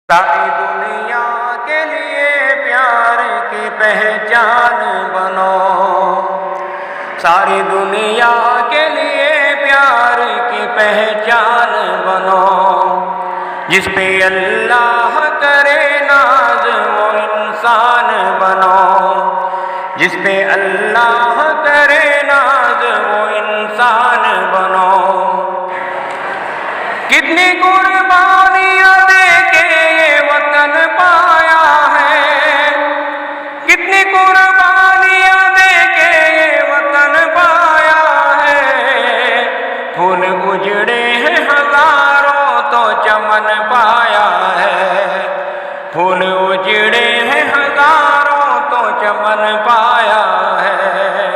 ساری دنیا کے لیے پیار کی پہچان بنو، ساری دنیا کے لیے پیار کی پہچان بنو، جس پہ اللہ کرے ناز وہ انسان بنو، جس پہ اللہ کرے ناز وہ انسان بنو۔ کتنی قربانیاں دے کے یہ وطن پایا ہے، کتنی قربانیاں دے کے یہ وطن پایا ہے، پھول اجڑے ہیں ہزاروں تو چمن پایا ہے، پھول اجڑے ہیں ہزاروں تو چمن پایا ہے۔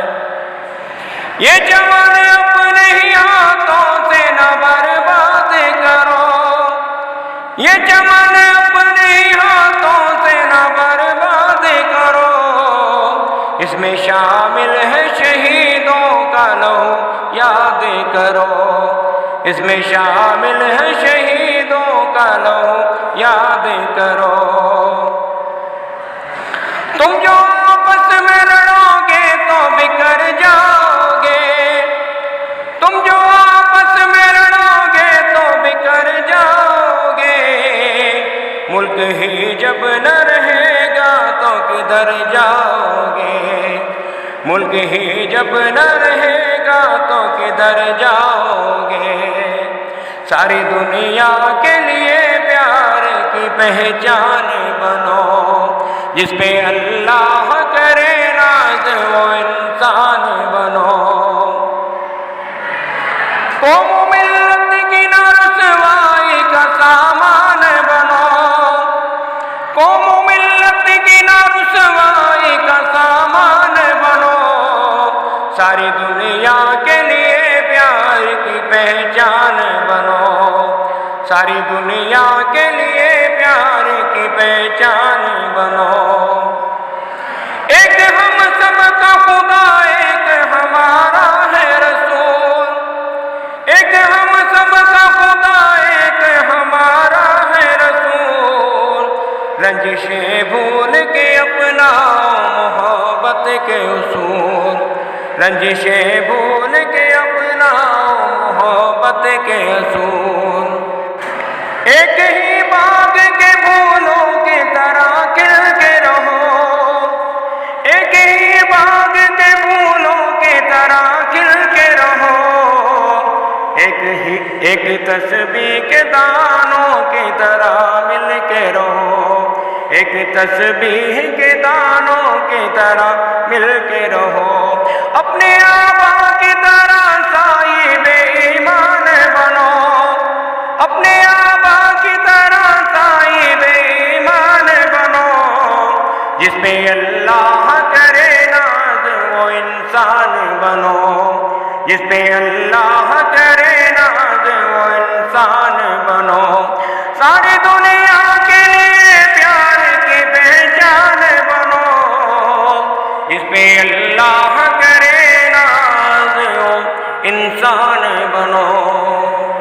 یہ چمن اپنے ہی ہاتھوں سے نہ برباد کرو، یہ چمن اپنے ہی ہاتھوں سے نہ برباد کرو، اس میں شامل ہے شہیدوں کا لہو یاد کرو، اس میں شامل ہے شہیدوں کا لہو یاد کرو۔ تم جو آپس میں لڑو گے تو بکھر جاؤ گے، تم جو آپس میں لڑو گے تو بکھر جاؤ گے، ملک ہی جب نہ رہے گا تو کدھر جاؤ گے، ملک ہی جب نہ رہے گا تو کدھر جاؤ گے۔ ساری دنیا کے لیے پیار کی پہچان بنو، جس پہ اللہ کرے ناز وہ انسان بنو۔ قوم و ملت کی نہ رسوائی کا سامان بنو، قوم و ملت کی نہ رسوائی کا سامان بنو، ساری دنیا کے لیے پیار کی پہچان بنو، ساری دنیا کے لیے پیار کی پہچان بنو۔ ایک ہم سب کا خدا، ایک ہمارا ہے رسول، ایک ہم سب کا خدا، ایک ہمارا ہے رسول، رنجشیں بھول کے اپناؤ محبت کے اصول، رنجشیں بھول کے اپناؤ محبت کے اصول۔ ایک ہی باغ کے پھولوں کی طرح کھل کے رہو، ایک ہی باغ کے پھولوں کی طرح کھل کے رہو، ایک تسبیح کے دانوں کی طرح مل کے رہو، ایک تسبیح کے دانوں کی طرح مل کے رہو۔ اپنے آبا کی طرح صاحب ایمان بنو، اپنے آبا کی طرح صاحب ایمان بنو، جس پہ اللہ کرے ناز وہ انسان بنو، جس پہ اللہ کرے ناز وہ انسان بنو۔ ساری دنیا